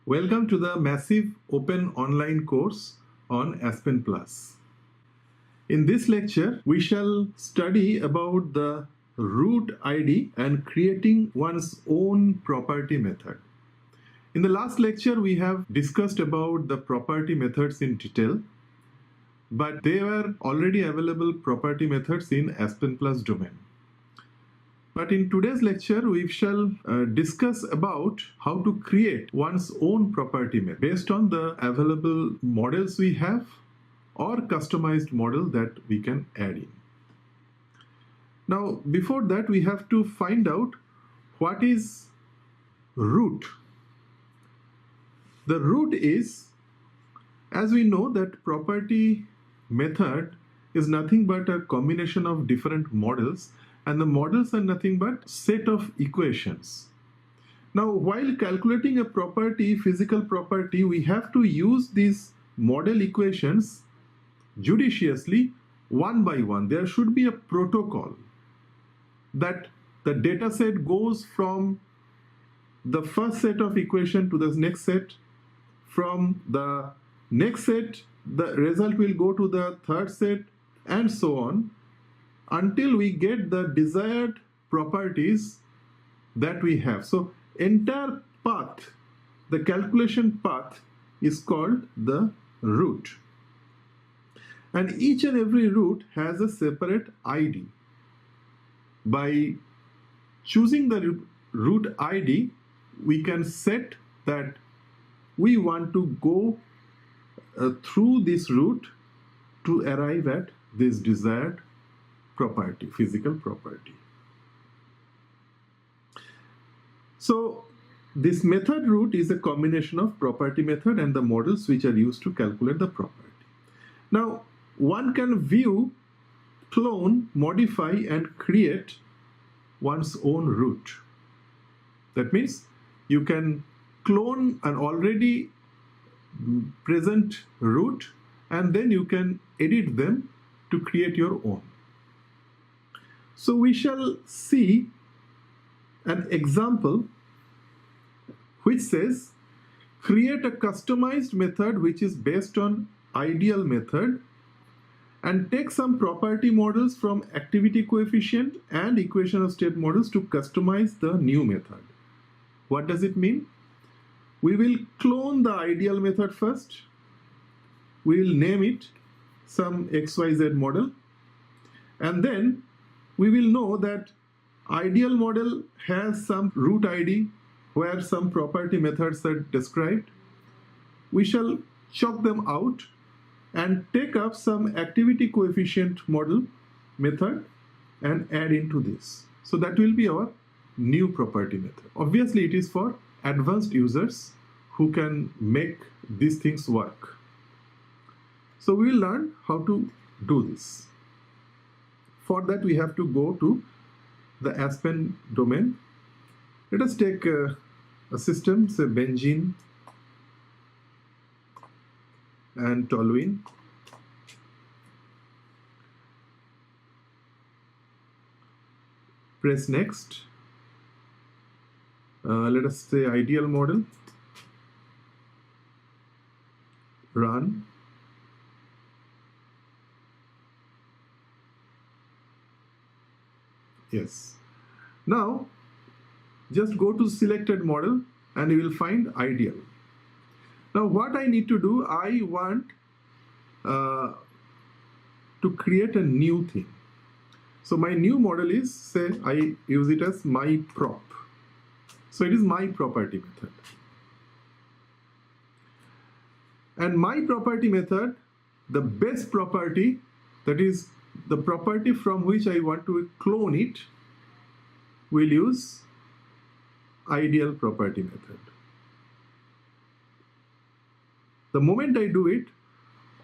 Welcome to the massive open online course on Aspen Plus. In this lecture, we shall study about the root ID and creating one's own property method. In the last lecture, we have discussed about the property methods in detail, but they were already available property methods in Aspen Plus domain. But in today's lecture, we shall discuss about how to create one's own property method based on the available models we have or customized model that we can add in. Now, before that, we have to find out what is root. The root is, as we know, that property method is nothing but a combination of different models, and the models are nothing but set of equations. Now, while calculating a property, physical property, we have to use these model equations judiciously one by one. There should be a protocol that the data set goes from the first set of equation to the next set. From the next set, the result will go to the third set, and so on, until we get the desired properties that we have. So entire path, the calculation path, is called the root. And each and every root has a separate ID. By choosing the root ID, we can set that we want to go through this root to arrive at this desired property, physical property. So this method root is a combination of property method and the models which are used to calculate the property. Now, one can view, clone, modify, and create one's own root. That means you can clone an already present root and then you can edit them to create your own. So we shall see an example which says, create a customized method which is based on ideal method and take some property models from activity coefficient and equation of state models to customize the new method. What does it mean? We will clone the ideal method first. We will name it some XYZ model, and then we will know that ideal model has some root ID where some property methods are described. We shall chalk them out and take up some activity coefficient model method and add into this. So that will be our new property method. Obviously, it is for advanced users who can make these things work. So we will learn how to do this. For that, we have to go to the Aspen domain. Let us take a system, say benzene and toluene. Press next. Let us say ideal model. Run. Yes. Now, just go to selected model and you will find ideal. Now, what I need to do, I want to create a new thing. So my new model is, say, I use it as my prop. So it is my property method. And my property method, the best property, that is the property from which I want to clone it, will use ideal property method. The moment I do it,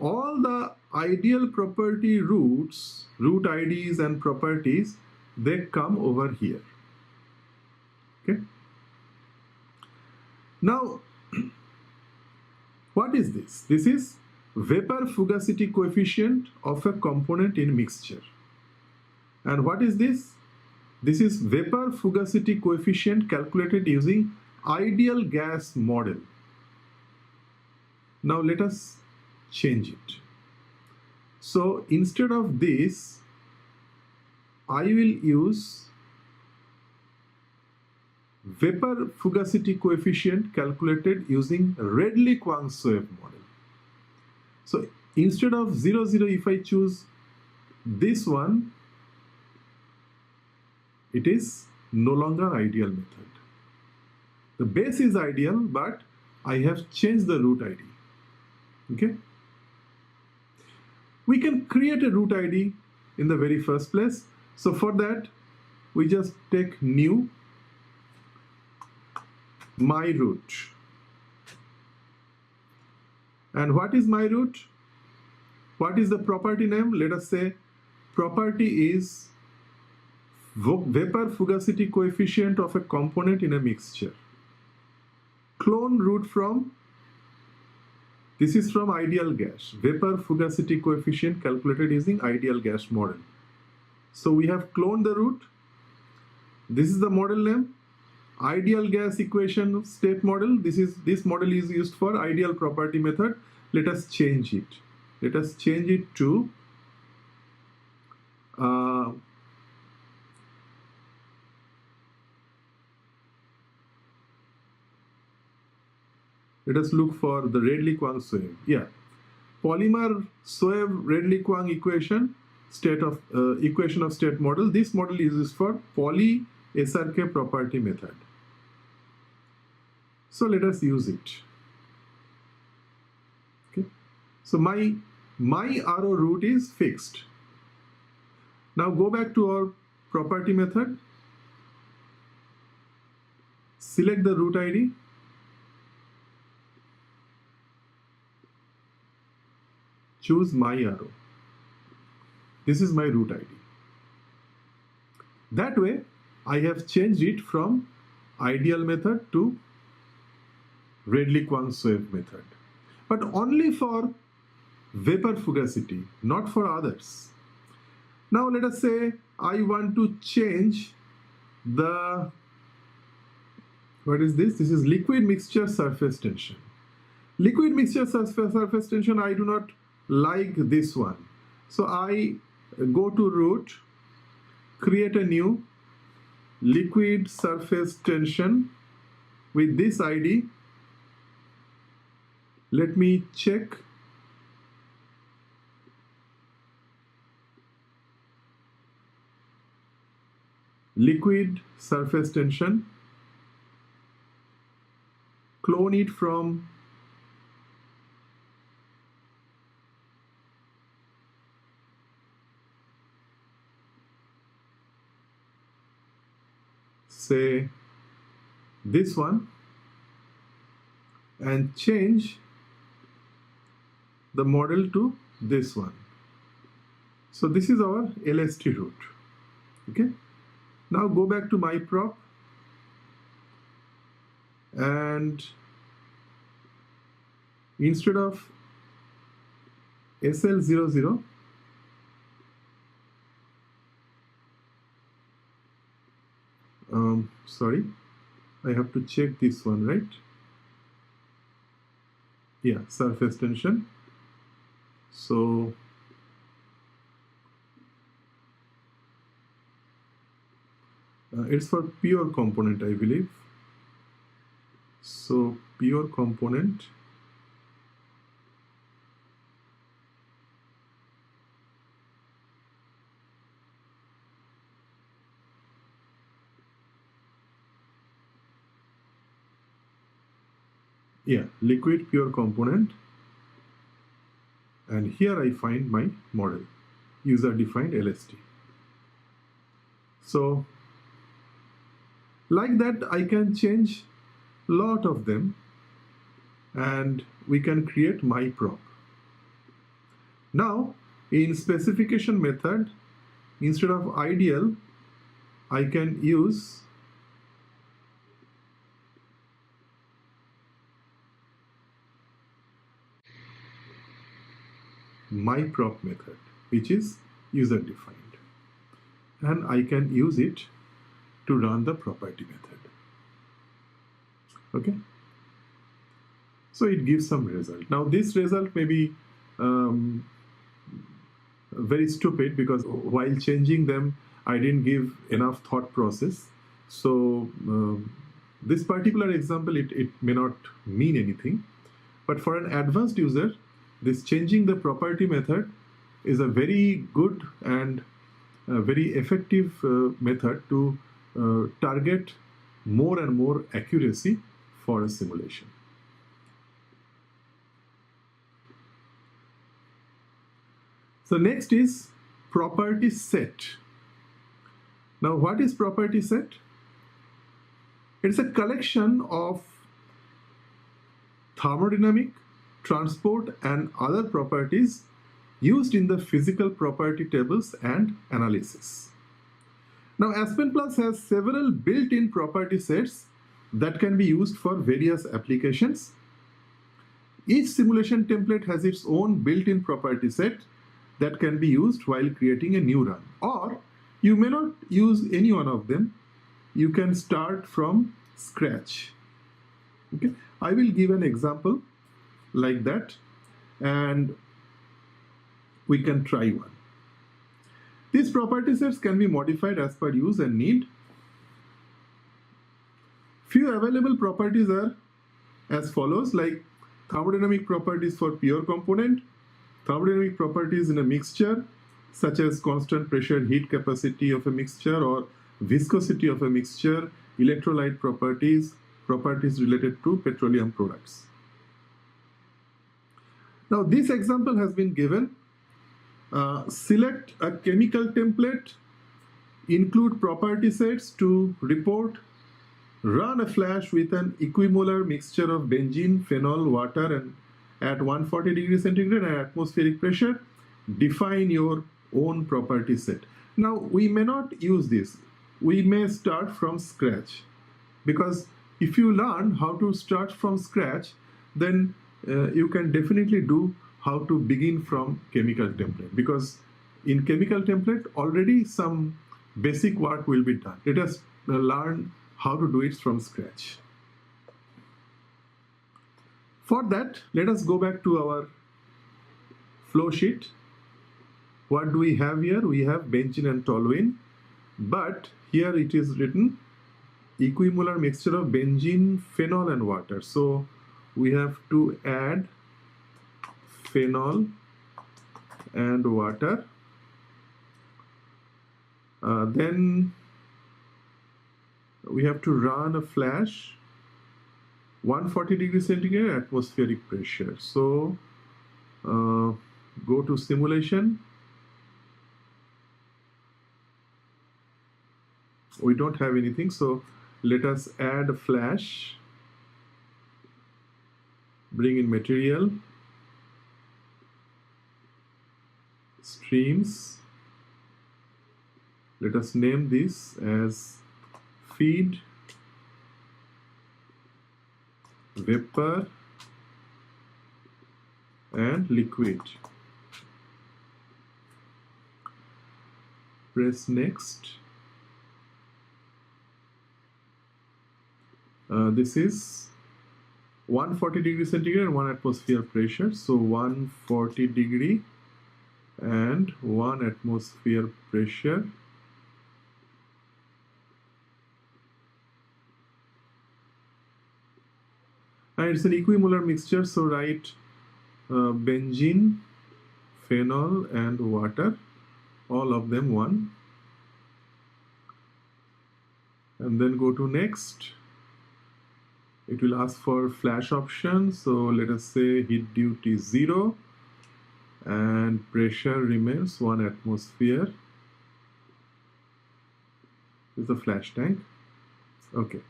all the ideal property roots, root IDs and properties, they come over here. Okay. Now, what is this? This is vapor fugacity coefficient of a component in mixture. And what is this? This is vapor fugacity coefficient calculated using ideal gas model. Now let us change it. So instead of this, I will use vapor fugacity coefficient calculated using Redlich-Kwong-Swayam model. So instead of 0, 0, if I choose this one, it is no longer ideal method. The base is ideal, but I have changed the root ID. Okay? We can create a root ID in the very first place. So for that, we just take new my root. And what is my root? What is the property name? Let us say property is vapor fugacity coefficient of a component in a mixture. Clone root from, this is from ideal gas, vapor fugacity coefficient calculated using ideal gas model. So we have cloned the root. This is the model name, ideal gas equation state model. This model is used for ideal property method. Let us change it. Let us change it to let us look for the Redlich-Kwong-Swayam. Yeah, polymer Swayam Redlich-Kwong equation state of equation of state model. This model is used for poly SRK property method. So let us use it. Okay. So my arrow root is fixed. Now go back to our property method. Select the root ID. Choose my arrow. This is my root ID. That way, I have changed it from ideal method to Redlich-Kwong-Swayam method. But only for vapor fugacity, not for others. Now let us say I want to change the, what is this? This is liquid mixture surface tension. Liquid mixture surface tension, I do not like this one. So I go to root, create a new liquid surface tension with this ID. Let me check. Liquid surface tension. Clone it from say this one and change the model to this one. So this is our LST root. Okay. Now go back to my prop and instead of SL00, sorry, I have to check this one, right? Yeah, surface tension. So it's for pure component, I believe. So pure component. Yeah, liquid pure component. And here I find my model, user defined LST. So like that, I can change a lot of them and we can create my prop. Now in specification method, instead of ideal, I can use my prop method, which is user defined, and I can use it to run the property method. Okay. So it gives some result. Now this result may be very stupid because while changing them, I didn't give enough thought process. So this particular example, it may not mean anything. But for an advanced user, this changing the property method is a very good and a very effective method to target more and more accuracy for a simulation. So next is property set. Now what is property set? It's a collection of thermodynamic, transport and other properties used in the physical property tables and analysis. Now Aspen Plus has several built-in property sets that can be used for various applications. Each simulation template has its own built-in property set that can be used while creating a new run. Or you may not use any one of them. You can start from scratch. Okay? I will give an example like that and we can try one. These property sets can be modified as per use and need. Few available properties are as follows, like thermodynamic properties for pure component, thermodynamic properties in a mixture, such as constant pressure, heat capacity of a mixture or viscosity of a mixture, electrolyte properties, properties related to petroleum products. Now this example has been given. Select a chemical template, include property sets to report, run a flash with an equimolar mixture of benzene, phenol, water and at 140 degrees centigrade and atmospheric pressure, define your own property set. Now we may not use this. We may start from scratch, because if you learn how to start from scratch, then you can definitely do how to begin from chemical template, because in chemical template already some basic work will be done. Let us learn how to do it from scratch. For that, let us go back to our flow sheet. What do we have here? We have benzene and toluene, but here it is written equimolar mixture of benzene, phenol and water. So we have to add phenol and water. Then we have to run a flash 140 degrees centigrade atmospheric pressure. So go to simulation. We don't have anything, so let us add a flash, bring in material, streams. Let us name this as feed, vapor and liquid. Press next. This is 140 degrees centigrade and 1 atmosphere pressure. So 140 degree and 1 atmosphere pressure. And it's an equimolar mixture, so write benzene, phenol and water, all of them 1. And then go to next. It will ask for flash option, so let us say heat duty 0 and pressure remains 1 atmosphere. This is a flash tank. Okay,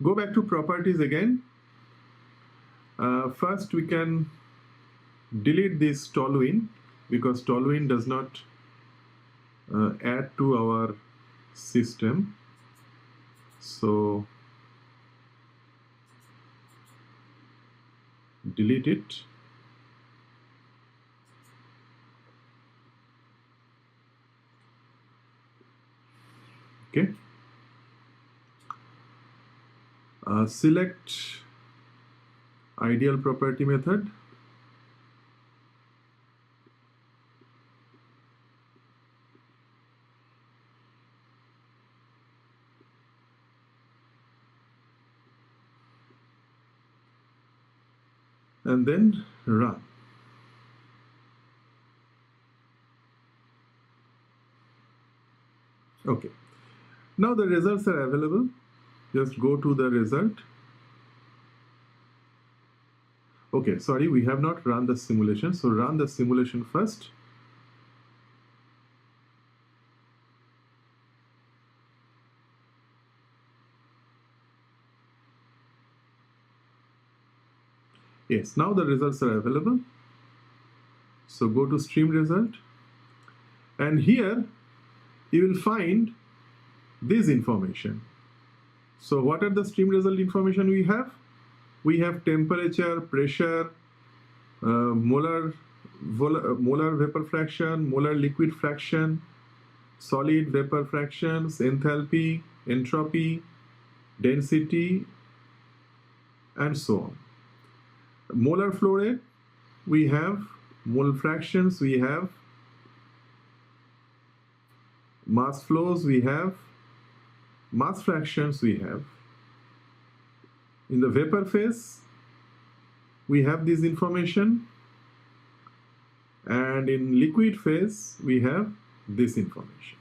go back to properties again. First we can delete this toluene, because toluene does not add to our system. So delete it. Okay. Select ideal property method. And then run. Okay. Now the results are available. Just go to the result. Okay, sorry, we have not run the simulation. So run the simulation first. Yes, now the results are available. So go to stream result. And here you will find this information. So what are the stream result information we have? We have temperature, pressure, molar vapor fraction, molar liquid fraction, solid vapor fractions, enthalpy, entropy, density, and so on. Molar flow rate, we have mole fractions, we have mass flows, we have mass fractions, we have. In the vapor phase, we have this information, and in liquid phase, we have this information.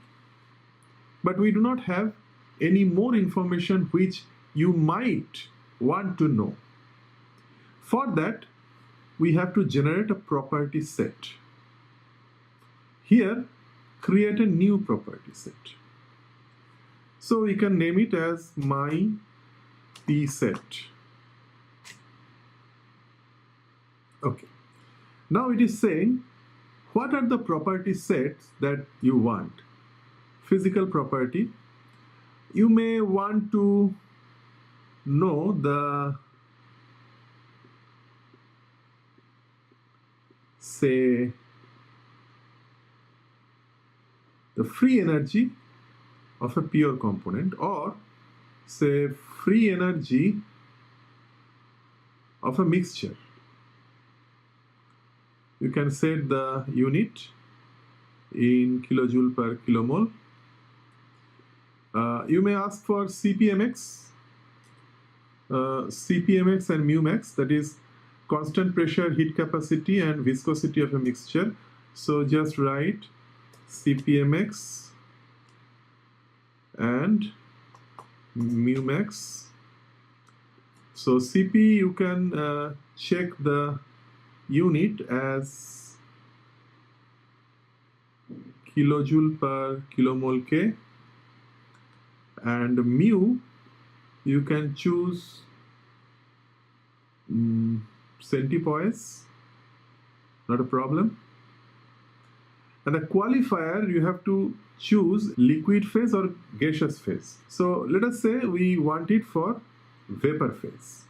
But we do not have any more information which you might want to know. For that, we have to generate a property set. Here, create a new property set. So we can name it as my P set. Okay. Now it is saying, what are the property sets that you want? Physical property. You may want to know the, say, the free energy of a pure component, or say free energy of a mixture. You can set the unit in kilojoule per kilomole. You may ask for CPMX, CPMX and μmax, that is constant pressure, heat capacity, and viscosity of a mixture. So just write CPMX and μmax. So Cp, you can check the unit as kilojoule per kilomole K, and mu you can choose centipoise, not a problem. And the qualifier, you have to choose liquid phase or gaseous phase. So let us say we want it for vapor phase.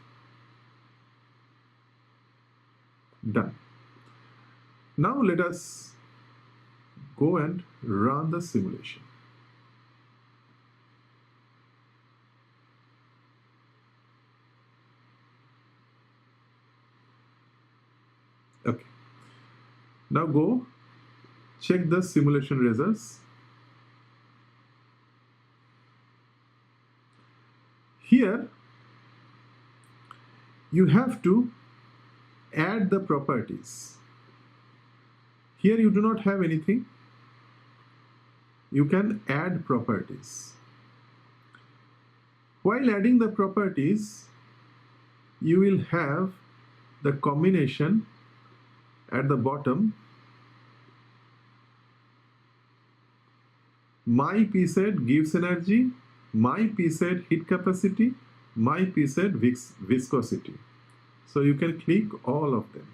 Done. Now let us go and run the simulation. Okay. Now go check the simulation results. Here you have to add the properties. Here you do not have anything. You can add properties. While adding the properties, you will have the combination at the bottom. My P set gives energy, my P set heat capacity, my P set viscosity. So you can click all of them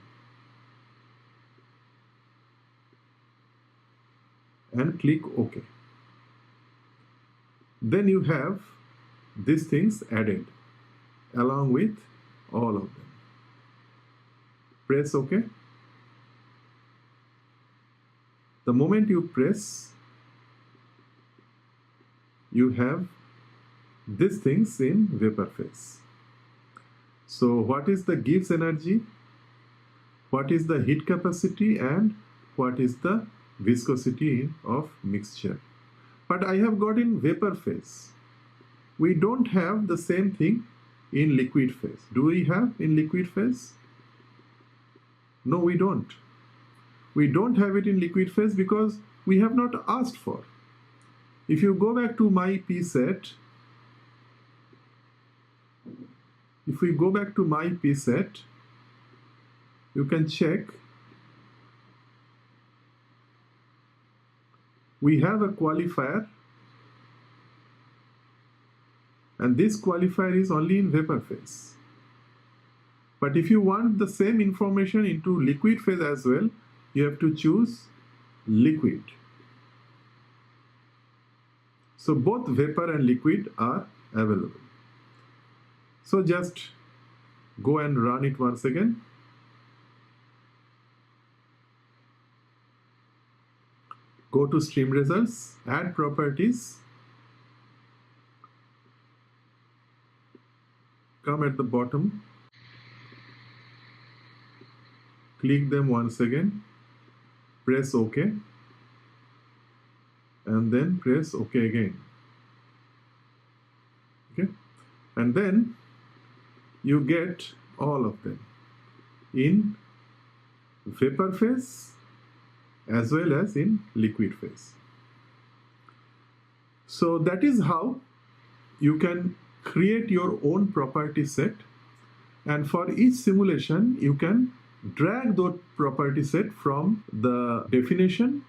and click OK. Then you have these things added along with all of them. Press OK. The moment you press, you have these things in vapor phase. So what is the Gibbs energy, what is the heat capacity, and what is the viscosity of mixture? But I have got in vapor phase. We don't have the same thing in liquid phase. Do we have in liquid phase? No, we don't. We don't have it in liquid phase because we have not asked for. If you go back to my P set, if we go back to my P set, you can check. We have a qualifier, and this qualifier is only in vapor phase. But if you want the same information into liquid phase as well, you have to choose liquid. So both vapor and liquid are available. So just go and run it once again. Go to stream results, add properties, come at the bottom, click them once again, press OK, and then press OK again. Okay, and then you get all of them in vapor phase as well as in liquid phase. So that is how you can create your own property set, and for each simulation you can drag the property set from the definition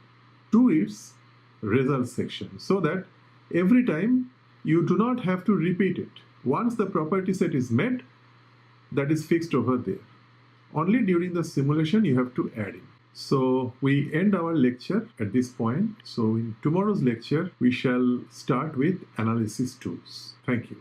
to its result section, so that every time you do not have to repeat it. Once the property set is met, that is fixed over there. Only during the simulation you have to add in. So we end our lecture at this point. So in tomorrow's lecture, we shall start with analysis tools. Thank you.